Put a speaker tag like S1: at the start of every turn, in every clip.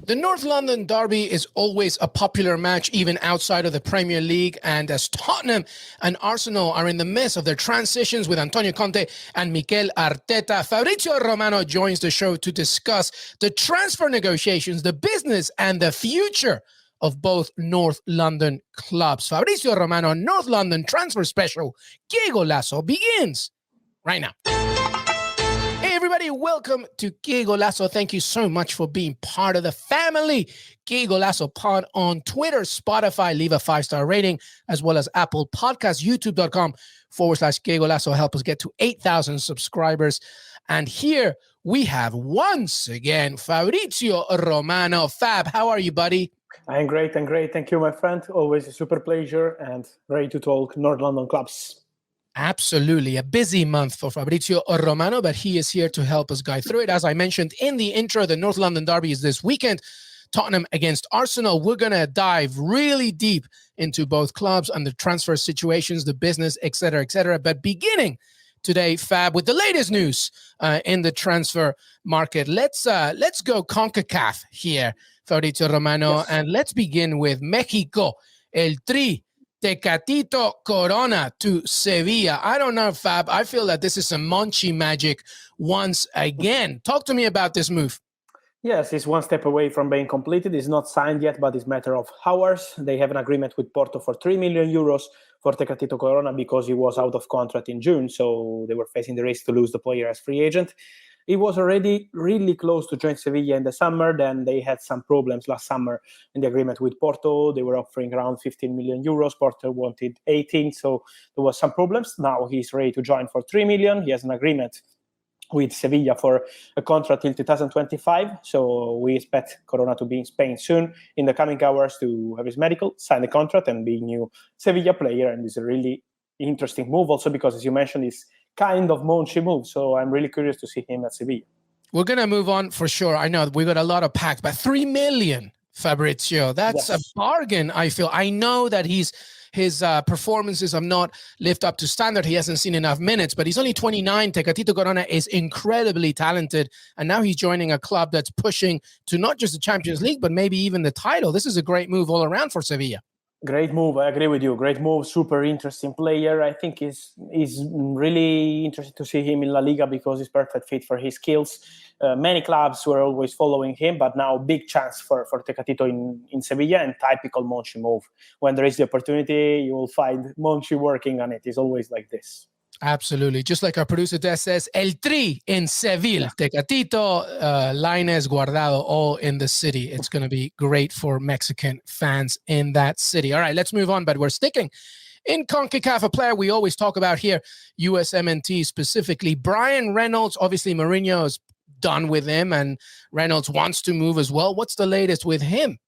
S1: The North London derby is always a popular match, even outside of the Premier League. And as Tottenham and Arsenal are in the midst of their transitions with Antonio Conte and Mikel Arteta, Fabrizio Romano joins the show to discuss the transfer negotiations, the business, and the future of both North London clubs. Fabrizio Romano, North London transfer special, Qué Golazo, begins right now. Hey everybody, welcome to Qué Golazo. Thank you so much for being part of the family. Qué Golazo Pod on Twitter, Spotify, leave a 5-star rating, as well as Apple Podcasts, youtube.com/Qué Golazo. Help us get to 8,000 subscribers. And here we have once again Fabrizio Romano. Fab, how are you, buddy?
S2: I'm great. Thank you, my friend. Always a super pleasure and ready to talk North London clubs.
S1: Absolutely. A busy month for Fabrizio Romano, but he is here to help us guide through it. As I mentioned in the intro, the North London derby is this weekend. Tottenham against Arsenal. We're going to dive really deep into both clubs and the transfer situations, the business, et cetera, et cetera. But beginning today, Fab, with the latest news in the transfer market. Let's go CONCACAF here, Fabrizio Romano, yes. And let's begin with Mexico, El Tri. Tecatito Corona to Sevilla. I don't know, Fab. I feel that this is some Monchi magic once again. Talk to me about this move.
S2: Yes, it's one step away from being completed. It's not signed yet, but it's a matter of hours. They have an agreement with Porto for 3 million euros for Tecatito Corona because he was out of contract in June, so they were facing the risk to lose the player as free agent. He was already really close to join Sevilla in the summer. Then they had some problems last summer in the agreement with Porto. They were offering around 15 million euros. Porto wanted 18, so there was some problems. Now he's ready to join for 3 million. He has an agreement with Sevilla for a contract till 2025. So we expect Corona to be in Spain soon in the coming hours to have his medical, sign the contract, and be a new Sevilla player. And it's a really interesting move also because, as you mentioned, it's kind of Monchi move. So I'm really curious to see him at Sevilla.
S1: We're going to move on for sure. I know we got a lot of packs, but 3 million, Fabrizio. That's a bargain, I feel. I know that his performances have not lived up to standard. He hasn't seen enough minutes, but he's only 29. Tecatito Corona is incredibly talented. And now he's joining a club that's pushing to not just the Champions League, but maybe even the title. This is a great move all around for Sevilla.
S2: Great move. I agree with you. Great move. Super interesting player. I think is really interesting to see him in La Liga because he's perfect fit for his skills. Many clubs were always following him, but now big chance for Tecatito in Sevilla, and typical Monchi move. When there is the opportunity, you will find Monchi working on it. It's always like this.
S1: Absolutely. Just like our producer Des says, El Tri in Seville. Tecatito, Lainez, Guardado, all in the city. It's going to be great for Mexican fans in that city. All right, let's move on, but we're sticking in CONCACAF, a player we always talk about here, USMNT specifically. Bryan Reynolds, obviously Mourinho is done with him, and Reynolds wants to move as well. What's the latest with him?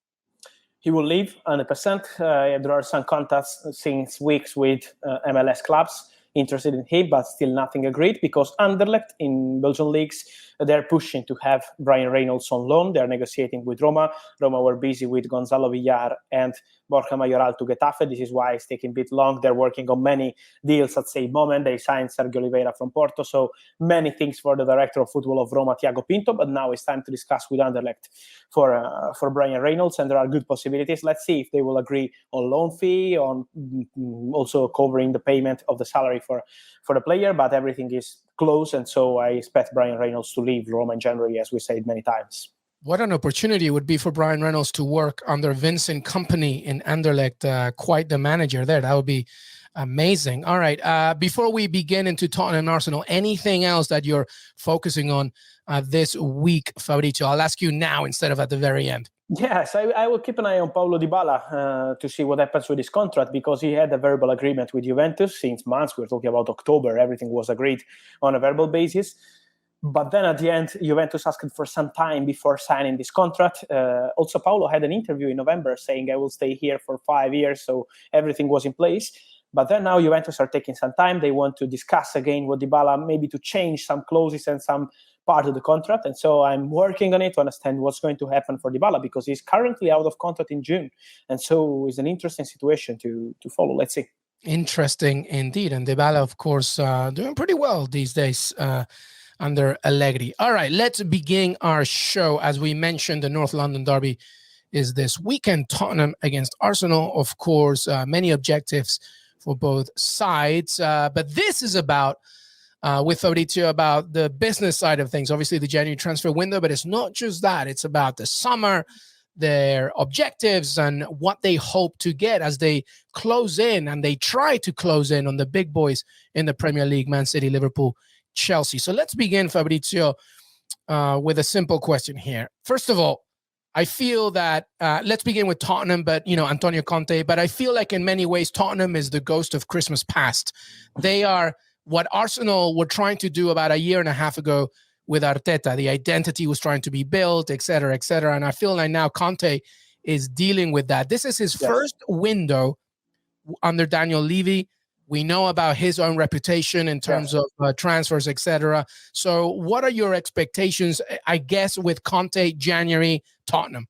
S2: He will leave 100%. There are some contacts since weeks with MLS clubs interested in him, but still nothing agreed because Anderlecht in Belgian leagues, they're pushing to have Bryan Reynolds on loan. They're negotiating with Roma. Roma were busy with Gonzalo Villar and Borja Mayoral to Getafe. This is why it's taking a bit long. They're working on many deals at the same moment. They signed Sergio Oliveira from Porto. So many things for the director of football of Roma, Thiago Pinto. But now it's time to discuss with Anderlecht for Bryan Reynolds. And there are good possibilities. Let's see if they will agree on loan fee, on also covering the payment of the salary for the player. But everything is close. And so I expect Bryan Reynolds to leave Roma in January, as we said many times.
S1: What an opportunity it would be for Bryan Reynolds to work under Vincent Kompany in Anderlecht, quite the manager there. That would be amazing. All right. Before we begin into Tottenham and Arsenal, anything else that you're focusing on this week, Fabrizio? I'll ask you now instead of at the very end.
S2: Yes, I will keep an eye on Paulo Dybala to see what happens with his contract because he had a verbal agreement with Juventus since months. We're talking about October. Everything was agreed on a verbal basis. But then at the end, Juventus asked for some time before signing this contract. Also, Paulo had an interview in November saying, I will stay here for 5 years. So everything was in place. But then now Juventus are taking some time. They want to discuss again with Dybala, maybe to change some clauses and some part of the contract. And so I'm working on it to understand what's going to happen for Dybala because he's currently out of contract in June. And so it's an interesting situation to follow. Let's see.
S1: Interesting indeed. And Dybala, of course, doing pretty well these days. under Allegri. All right, let's begin our show. As we mentioned, the North London derby is this weekend. Tottenham against Arsenal, of course, many objectives for both sides. But this is about, with Fabrizio, about the business side of things. Obviously, the January transfer window, but it's not just that. It's about the summer, their objectives, and what they hope to get as they close in, and they try to close in on the big boys in the Premier League: Man City, Liverpool, Chelsea. So let's begin, Fabrizio, with a simple question here. First of all, I feel that let's begin with Tottenham, but Antonio Conte. But I feel like in many ways Tottenham is the ghost of Christmas past. They are what Arsenal were trying to do about a year and a half ago with Arteta. The identity was trying to be built, et cetera, et cetera. And I feel like now Conte is dealing with that. This is his first window under Daniel Levy. We know about his own reputation in terms of transfers, et cetera. So what are your expectations, I guess, with Conte, January, Tottenham?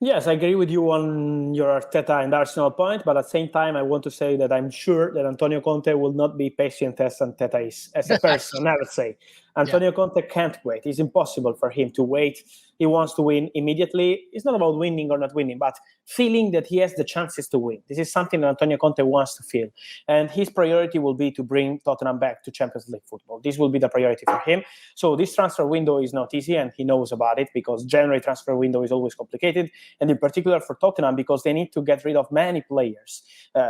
S2: Yes, I agree with you on your Arteta and Arsenal point, but at the same time, I want to say that I'm sure that Antonio Conte will not be patient as Arteta is, as a person, I would say. Antonio Conte can't wait. It's impossible for him to wait. He wants to win immediately. It's not about winning or not winning, but feeling that he has the chances to win. This is something that Antonio Conte wants to feel. And his priority will be to bring Tottenham back to Champions League football. This will be the priority for him. So this transfer window is not easy, and he knows about it, because January transfer window is always complicated. And in particular for Tottenham, because they need to get rid of many players.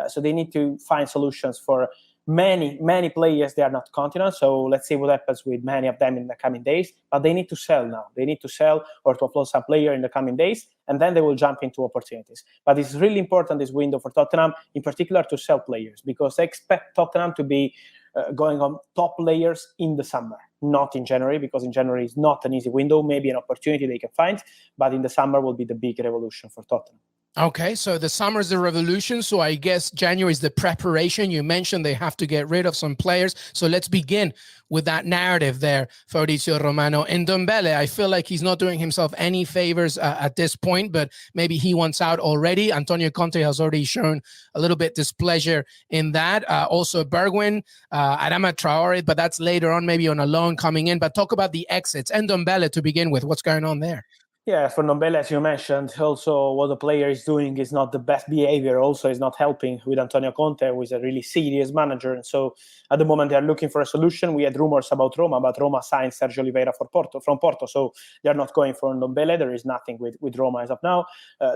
S2: So they need to find solutions for many players. They are not continent. So let's see what happens with many of them in the coming days. But they need to sell now. They need to sell or to upload some player in the coming days, and then they will jump into opportunities. But it's really important, this window for Tottenham, in particular, to sell players, because I expect Tottenham to be going on top players in the summer, not in January, because in January is not an easy window, maybe an opportunity they can find, but in the summer will be the big revolution for Tottenham.
S1: Okay, so the summer is the revolution. So I guess January is the preparation. You mentioned they have to get rid of some players. So let's begin with that narrative there, Fabrizio Romano. And Ndombele, I feel like he's not doing himself any favors at this point, but maybe he wants out already. Antonio Conte has already shown a little bit displeasure in that. Also Bergwijn, Adama Traore, but that's later on, maybe on a loan coming in. But talk about the exits. And Ndombele to begin with. What's going on there?
S2: Yeah, for Ndombele, as you mentioned, also what the player is doing is not the best behavior. Also, is not helping with Antonio Conte, who is a really serious manager. And so at the moment, they are looking for a solution. We had rumors about Roma, but Roma signed Sergio Oliveira from Porto. So they're not going for Ndombele. There is nothing with Roma as of now.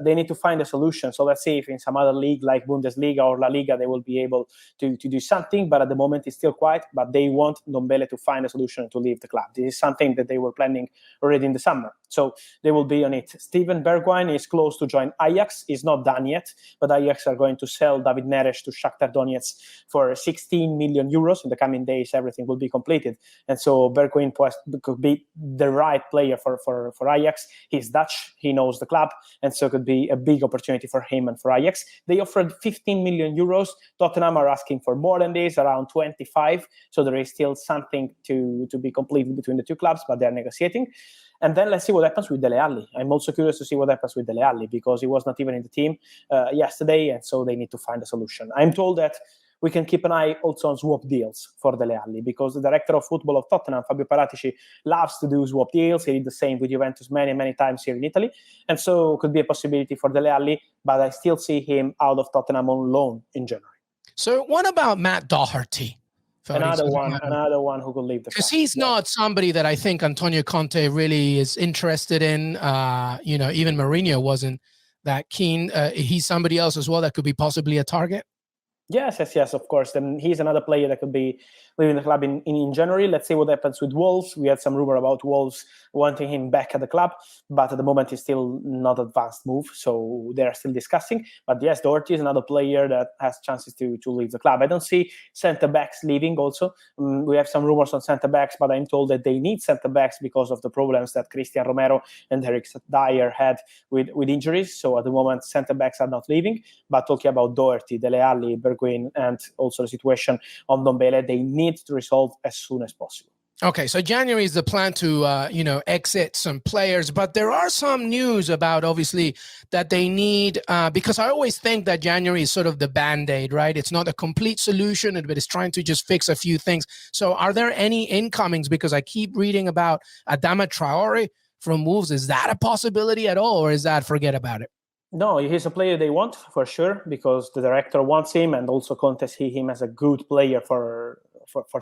S2: They need to find a solution. So let's see if in some other league like Bundesliga or La Liga, they will be able to do something. But at the moment, it's still quiet. But they want Ndombele to find a solution to leave the club. This is something that they were planning already in the summer. So they will be on it. Steven Bergwijn is close to join Ajax. He's not done yet, but Ajax are going to sell David Neres to Shakhtar Donetsk for 16 million euros. In the coming days, everything will be completed. And so Bergwijn could be the right player for Ajax. He's Dutch. He knows the club. And so it could be a big opportunity for him and for Ajax. They offered 15 million euros. Tottenham are asking for more than this, around 25. So there is still something to be completed between the two clubs, but they're negotiating. And then let's see what happens with Dele Alli. I'm also curious to see what happens with Dele Alli, because he was not even in the team yesterday, and so they need to find a solution. I'm told that we can keep an eye also on swap deals for Dele Alli, because the director of football of Tottenham, Fabio Paratici, loves to do swap deals. He did the same with Juventus many times here in Italy. And so it could be a possibility for Dele Alli, but I still see him out of Tottenham on loan in January.
S1: So what about Matt Doherty?
S2: Another one who could leave the club.
S1: Because he's not somebody that I think Antonio Conte really is interested in. Even Mourinho wasn't that keen. He's somebody else as well that could be possibly a target.
S2: Yes, of course. Then he's another player that could be leaving the club in January. Let's see what happens with Wolves. We had some rumor about Wolves wanting him back at the club, but at the moment it's still not advanced move, so they're still discussing. But yes, Doherty is another player that has chances to leave the club. I don't see centre-backs leaving also. We have some rumors on centre-backs, but I'm told that they need centre-backs because of the problems that Christian Romero and Eric Dyer had with injuries. So at the moment, centre-backs are not leaving. But talking about Doherty, Dele Alli, Bergwijn, and also the situation on Ndombele, they need to resolve as soon as possible.
S1: Okay, so January is the plan to, exit some players, but there are some news about obviously that they need, because I always think that January is sort of the Band-Aid, right? It's not a complete solution, but it's trying to just fix a few things. So are there any incomings? Because I keep reading about Adama Traore from Wolves. Is that a possibility at all, or is that forget about it?
S2: No, he's a player they want for sure because the director wants him, and also Conte see him as a good player for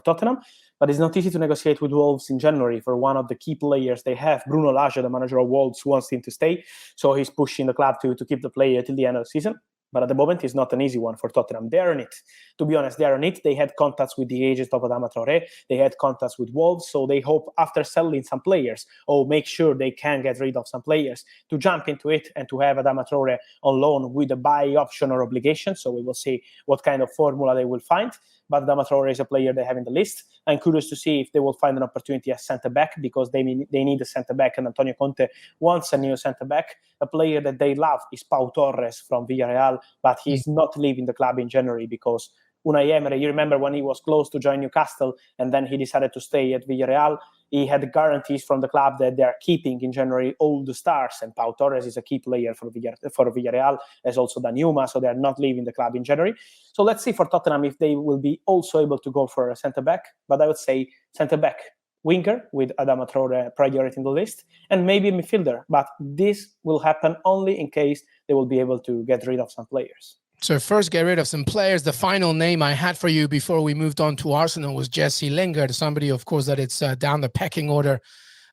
S2: Tottenham. But it's not easy to negotiate with Wolves in January for one of the key players they have. Bruno Lage, the manager of Wolves, wants him to stay, so he's pushing the club to keep the player till the end of the season. But at the moment, it's not an easy one for Tottenham. They are on it. To be honest, they are on it. They had contacts with the agent of Adama Traore. They had contacts with Wolves. So they hope after selling some players, or make sure they can get rid of some players, to jump into it and to have Adama Traore on loan with a buy option or obligation. So we will see what kind of formula they will find. But Adama Traore is a player they have in the list. I'm curious to see if they will find an opportunity as centre-back, because they need a centre-back, and Antonio Conte wants a new centre-back. A player that they love is Pau Torres from Villarreal, but he's not leaving the club in January because Unai Emery, you remember when he was close to join Newcastle and then he decided to stay at Villarreal, he had guarantees from the club that they are keeping in January all the stars, and Pau Torres is a key player for Villarreal, as also Danjuma, so they are not leaving the club in January. So let's see for Tottenham if they will be also able to go for a centre-back, but I would say centre-back, winger with Adama Traore priority in the list, and maybe a midfielder. But this will happen only in case they will be able to get rid of some players.
S1: So first, get rid of some players. The final name I had for you before we moved on to Arsenal was Jesse Lingard, somebody, of course, that it's down the pecking order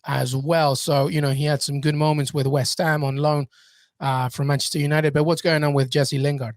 S1: as well. So, he had some good moments with West Ham on loan from Manchester United. But what's going on with Jesse Lingard?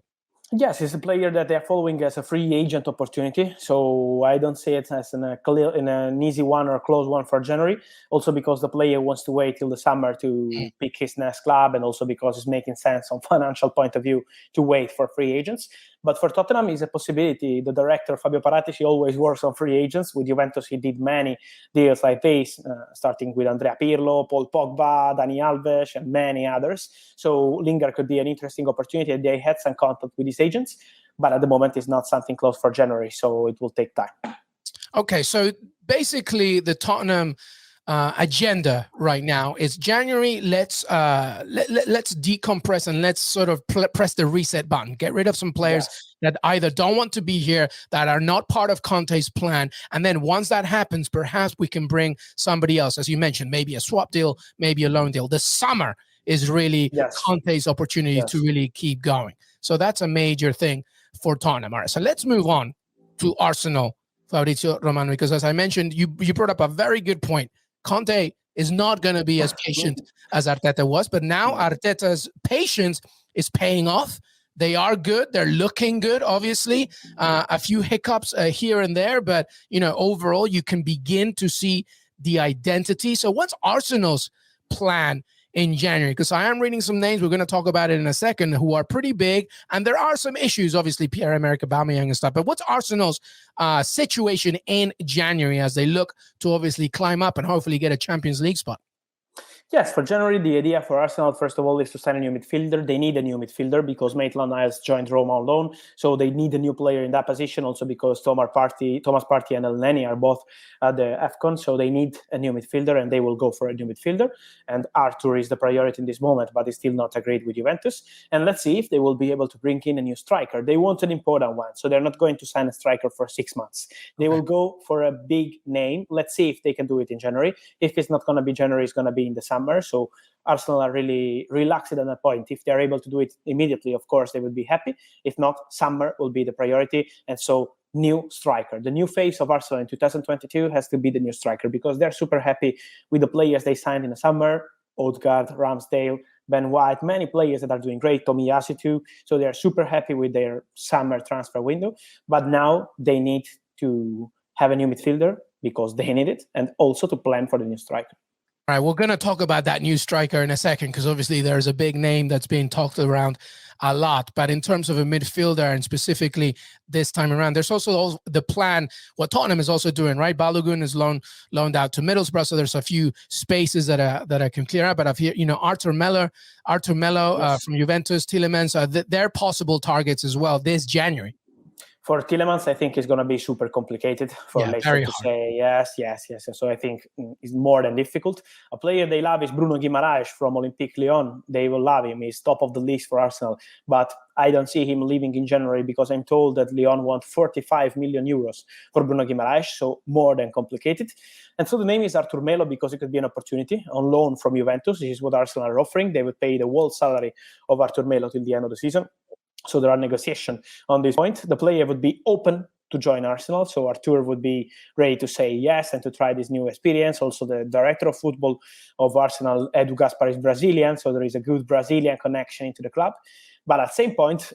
S2: Yes, he's a player that they're following as a free agent opportunity. So I don't see it as an easy one or a close one for January. Also because the player wants to wait till the summer to pick his next club, and also because it's making sense on financial point of view to wait for free agents. But for Tottenham, it's a possibility. The director, Fabio Paratici, always works on free agents. With Juventus, he did many deals like this, starting with Andrea Pirlo, Paul Pogba, Dani Alves, and many others. So Lingard could be an interesting opportunity. They had some contact with his agents, but at the moment, it's not something close for January, so it will take time.
S1: Okay, so basically the Tottenham agenda right now is January. Let's decompress and let's sort of press the reset button. Get rid of some players that either don't want to be here, that are not part of Conte's plan, and then once that happens, perhaps we can bring somebody else, as you mentioned, maybe a swap deal, maybe a loan deal. The summer is really Conte's opportunity to really keep going. So that's a major thing for Tottenham. All right, so let's move on to Arsenal, Fabrizio Romano, because as I mentioned, you brought up a very good point. Conte is not going to be as patient as Arteta was, but now Arteta's patience is paying off. They are good. They're looking good, obviously. A few hiccups here and there, but, overall, you can begin to see the identity. So what's Arsenal's plan in January? Because I am reading some names, we're going to talk about it in a second, who are pretty big, and there are some issues, obviously, Pierre-Emerick Aubameyang and stuff, but what's Arsenal's situation in January as they look to obviously climb up and hopefully get a Champions League spot?
S2: Yes, for January, the idea for Arsenal, first of all, is to sign a new midfielder. They need a new midfielder because Maitland-Niles joined Roma on loan, so they need a new player in that position, also because Thomas Partey and Elneny are both at the AFCON, so they need a new midfielder, and they will go for a new midfielder. And Arthur is the priority in this moment, but is still not agreed with Juventus. And let's see if they will be able to bring in a new striker. They want an important one, so they're not going to sign a striker for 6 months. They will go for a big name. Let's see if they can do it in January. If it's not going to be January, it's going to be in the summer. So Arsenal are really relaxed at that point. If they're able to do it immediately, of course, they will be happy. If not, summer will be the priority. And so new striker. The new face of Arsenal in 2022 has to be the new striker because they're super happy with the players they signed in the summer. Odegaard, Ramsdale, Ben White, many players that are doing great, Tomiyasu too. So they're super happy with their summer transfer window. But now they need to have a new midfielder because they need it, and also to plan for the new striker.
S1: All right, we're going to talk about that new striker in a second because obviously there's a big name that's being talked around a lot. But in terms of a midfielder, and specifically this time around, there's also the plan, what Tottenham is also doing, right? Balogun is loaned out to Middlesbrough, so there's a few spaces that I can clear out. But I've here, Arthur Melo from Juventus, Tielemans, they're possible targets as well this January.
S2: For Tielemans, I think it's going to be super complicated for Leicester to say yes. So I think it's more than difficult. A player they love is Bruno Guimaraes from Olympique Lyon. They will love him. He's top of the list for Arsenal. But I don't see him leaving in January because I'm told that Lyon want 45 million euros for Bruno Guimaraes, so more than complicated. And so the name is Artur Melo because it could be an opportunity on loan from Juventus. This is what Arsenal are offering. They would pay the whole salary of Artur Melo till the end of the season. So there are negotiations on this point. The player would be open to join Arsenal. So Artur would be ready to say yes and to try this new experience. Also, the director of football of Arsenal, Edu Gaspar, is Brazilian. So there is a good Brazilian connection into the club. But at the same point,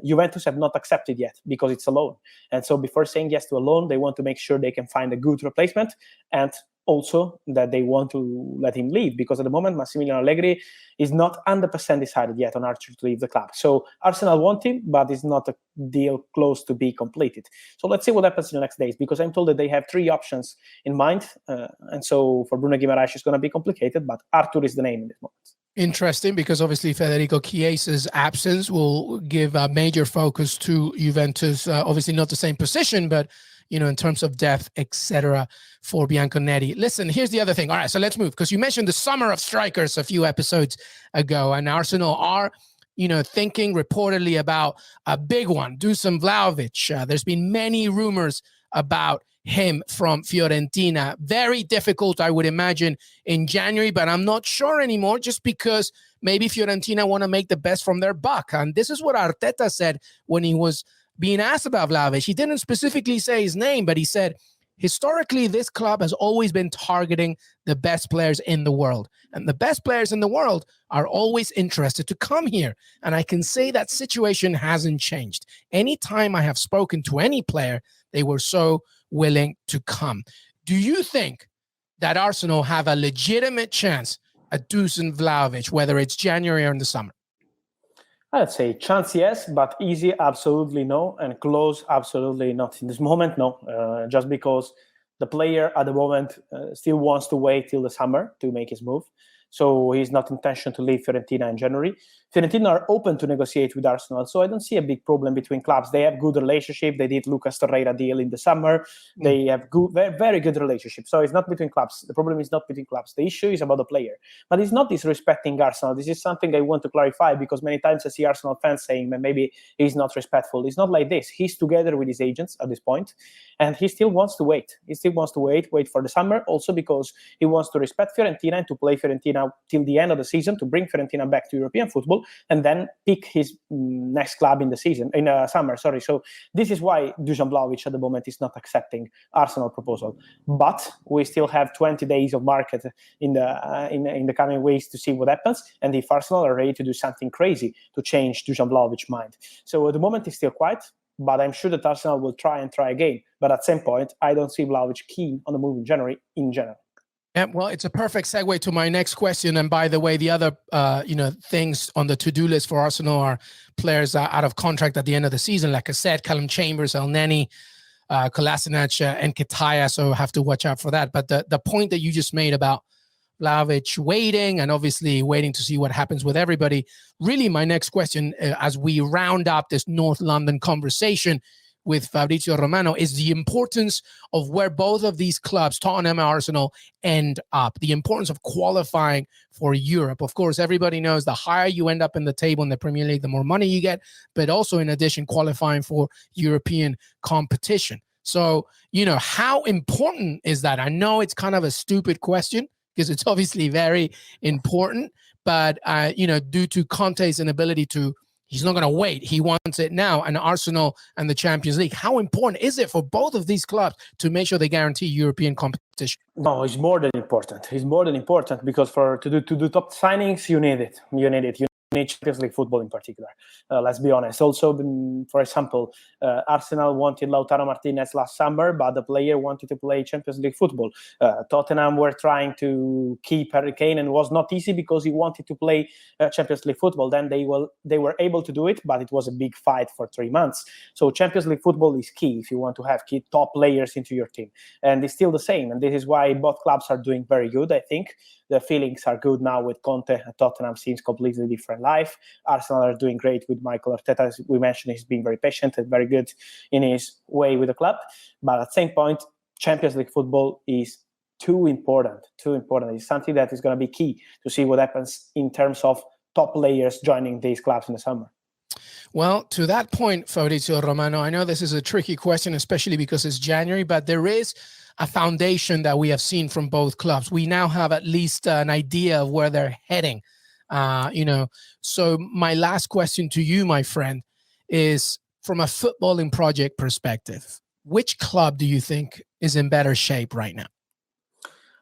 S2: Juventus have not accepted yet because it's a loan. And so before saying yes to a loan, they want to make sure they can find a good replacement and also that they want to let him leave, because at the moment Massimiliano Allegri is not 100% decided yet on Archer to leave the club. So Arsenal want him, but it's not a deal close to be completed. So let's see what happens in the next days, because I'm told that they have 3 options in mind. And so for Bruno Guimaraes, it's going to be complicated, but Artur is the name in this moment.
S1: Interesting, because obviously Federico Chiesa's absence will give a major focus to Juventus. Obviously not the same position, but in terms of depth, etc., for Bianconetti. Listen, here's the other thing. All right, so let's move, because you mentioned the summer of strikers a few episodes ago, and Arsenal are, thinking reportedly about a big one, Dusan Vlahovic. There's been many rumors about him from Fiorentina. Very difficult, I would imagine, in January, but I'm not sure anymore, just because maybe Fiorentina want to make the best from their buck. And this is what Arteta said when he was being asked about Vlahovic. He didn't specifically say his name, but he said, historically, this club has always been targeting the best players in the world. And the best players in the world are always interested to come here. And I can say that situation hasn't changed. Anytime I have spoken to any player, they were so willing to come. Do you think that Arsenal have a legitimate chance at Dusan Vlahovic, whether it's January or in the summer?
S2: I'd say chance, yes, but easy, absolutely no, and close, absolutely not. In this moment, no, just because the player at the moment still wants to wait till the summer to make his move. So he's not intention to leave Fiorentina in January. Fiorentina are open to negotiate with Arsenal, so I don't see a big problem between clubs. They have good relationship. They did Lucas Torreira deal in the summer. They have good, very, very good relationship. So it's not between clubs. The problem is not between clubs. The issue is about the player. But it's not disrespecting Arsenal. This is something I want to clarify, because many times I see Arsenal fans saying that maybe he's not respectful. It's not like this. He's together with his agents at this point, and he still wants to wait. He still wants to wait for the summer, also because he wants to respect Fiorentina and to play Fiorentina till the end of the season, to bring Fiorentina back to European football, and then pick his next club in the summer. So this is why Dusan Vlahovic at the moment is not accepting Arsenal proposal. But we still have 20 days of market in the coming weeks to see what happens, and if Arsenal are ready to do something crazy to change Dusan Vlahovic's mind. So at the moment it's still quiet, but I'm sure that Arsenal will try again. But at some point, I don't see Vlahovic keen on the move in January in general.
S1: Yeah, well, it's a perfect segue to my next question. And by the way, the other, things on the to-do list for Arsenal are players out of contract at the end of the season. Like I said, Callum Chambers, El Neni, Kolasinac, and Ketaya. So have to watch out for that. But the point that you just made about Vlahovic waiting, and obviously waiting to see what happens with everybody. Really, my next question, as we round up this North London conversation with Fabrizio Romano, is the importance of where both of these clubs, Tottenham and Arsenal, end up. The importance of qualifying for Europe. Of course, everybody knows the higher you end up in the table in the Premier League, the more money you get, but also in addition, qualifying for European competition. So, how important is that? I know it's kind of a stupid question, because it's obviously very important, but, due to Conte's inability to, he's not going to wait. He wants it now. And Arsenal and the Champions League, how important is it for both of these clubs to make sure they guarantee European competition?
S2: No, it's more than important. It's more than important, because to do top signings, you need it. You need Champions League football in particular. Let's be honest. Also, for example, Arsenal wanted Lautaro Martinez last summer, but the player wanted to play Champions League football. Tottenham were trying to keep Harry Kane, and it was not easy because he wanted to play Champions League football. Then they were able to do it, but it was a big fight for 3 months. So Champions League football is key if you want to have key top players into your team. And it's still the same. And this is why both clubs are doing very good, I think. The feelings are good now with Conte. Tottenham seems completely different life. Arsenal are doing great with Mikel Arteta. As we mentioned, he's being very patient and very good in his way with the club. But at the same point, Champions League football is too important. It's something that is going to be key to see what happens in terms of top players joining these clubs in the summer.
S1: Well, to that point, Fabrizio Romano, I know this is a tricky question, especially because it's January, but there is a foundation that we have seen from both clubs. We now have at least an idea of where they're heading. So my last question to you, my friend, is from a footballing project perspective, which club do you think is in better shape right now?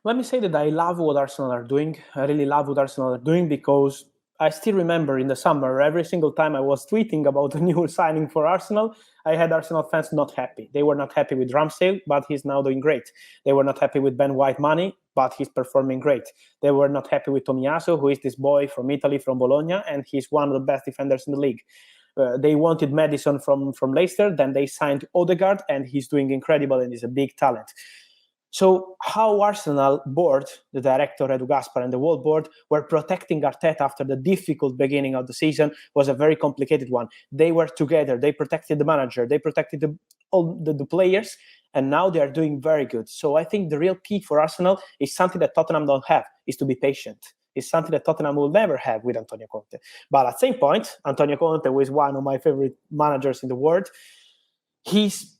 S2: Let me say that I love what Arsenal are doing. I really love what Arsenal are doing because I still remember in the summer, every single time I was tweeting about a new signing for Arsenal, I had Arsenal fans not happy. They were not happy with Ramsdale, but he's now doing great. They were not happy with Ben White money, but he's performing great. They were not happy with Tomiyasu, who is this boy from Italy, from Bologna, and he's one of the best defenders in the league. They wanted Madison from Leicester, then they signed Odegaard, and he's doing incredible and he's a big talent. So how Arsenal board, the director Edu Gaspar and the whole board were protecting Arteta after the difficult beginning of the season was a very complicated one. They were together. They protected the manager. They protected all the players. And now they are doing very good. So I think the real key for Arsenal is something that Tottenham don't have, is to be patient. It's something that Tottenham will never have with Antonio Conte. But at the same point, Antonio Conte, who is one of my favorite managers in the world, his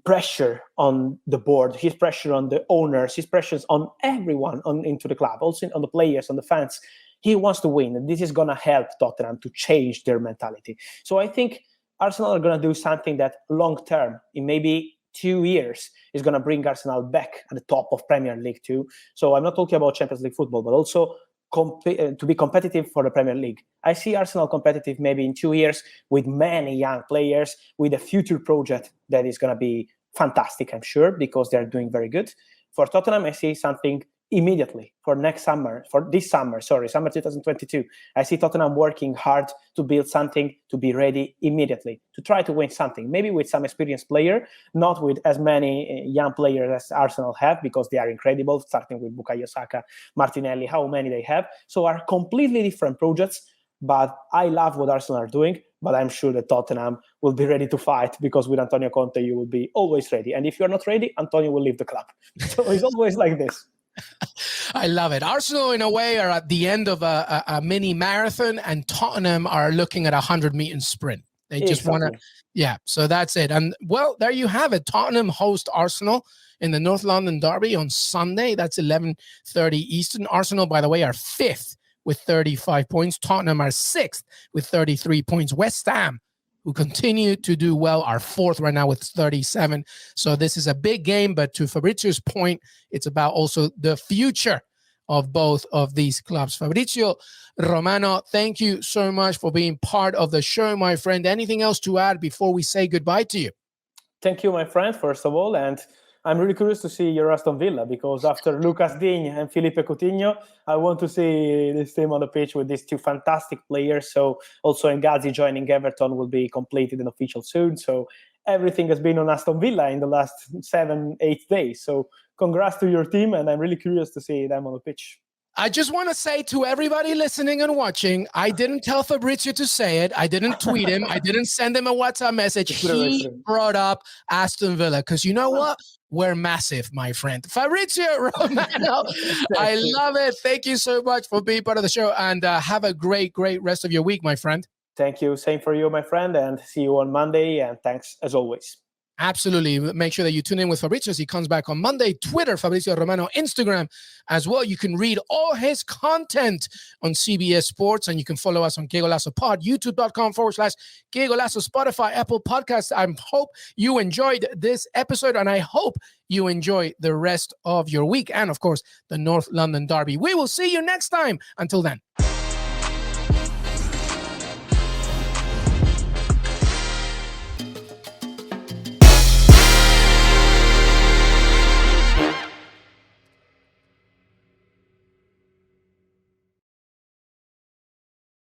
S2: pressure on the board, his pressure on the owners, his pressures on everyone into the club, also on the players, on the fans. He wants to win, and this is going to help Tottenham to change their mentality. So I think Arsenal are going to do something that long-term, in maybe 2 years, is going to bring Arsenal back at the top of Premier League too. So I'm not talking about Champions League football, but also to be competitive for the Premier League. I see Arsenal competitive maybe in 2 years with many young players, with a future project that is going to be fantastic, I'm sure, because they're doing very good. For Tottenham, I see something immediately for summer 2022. I see Tottenham working hard to build something, to be ready immediately, to try to win something, maybe with some experienced player, not with as many young players as Arsenal have, because they are incredible, starting with Bukayo Saka, Martinelli, how many they have. So are completely different projects, but I love what Arsenal are doing, but I'm sure that Tottenham will be ready to fight, because with Antonio Conte, you will be always ready. And if you're not ready, Antonio will leave the club. So it's always like this.
S1: I love it. Arsenal, in a way, are at the end of a mini marathon, and Tottenham are looking at a 100-meter sprint. They just want to, yeah, so that's it. And, well, there you have it. Tottenham host Arsenal in the North London Derby on Sunday. That's 11:30 Eastern. Arsenal, by the way, are 5th with 35 points. Tottenham are 6th with 33 points. West Ham, who continue to do well, are 4th right now with 37. So this is a big game, but to Fabrizio's point, it's about also the future of both of these clubs. Fabrizio Romano, thank you so much for being part of the show, my friend. Anything else to add before we say goodbye to you?
S2: Thank you, my friend, first of all. And I'm really curious to see your Aston Villa, because after Lucas Digne and Felipe Coutinho, I want to see this team on the pitch with these two fantastic players. So also Ngazi joining Everton will be completed and official soon. So everything has been on Aston Villa in the last 7-8 days. So congrats to your team, and I'm really curious to see them on the pitch.
S1: I just want to say to everybody listening and watching, I didn't tell Fabrizio to say it. I didn't tweet him. I didn't send him a WhatsApp message. He brought up Aston Villa, because you know what? We're massive, my friend. Fabrizio Romano, I love it. Thank you so much for being part of the show, and have a great, great rest of your week, my friend.
S2: Thank you. Same for you, my friend, and see you on Monday, and thanks as always.
S1: Absolutely. Make sure that you tune in with Fabrizio as he comes back on Monday. Twitter, Fabrizio Romano, Instagram as well. You can read all his content on CBS Sports, and you can follow us on Qué Golazo Pod, youtube.com/Qué Golazo, Spotify, Apple Podcasts. I hope you enjoyed this episode, and I hope you enjoy the rest of your week, and of course, the North London Derby. We will see you next time. Until then.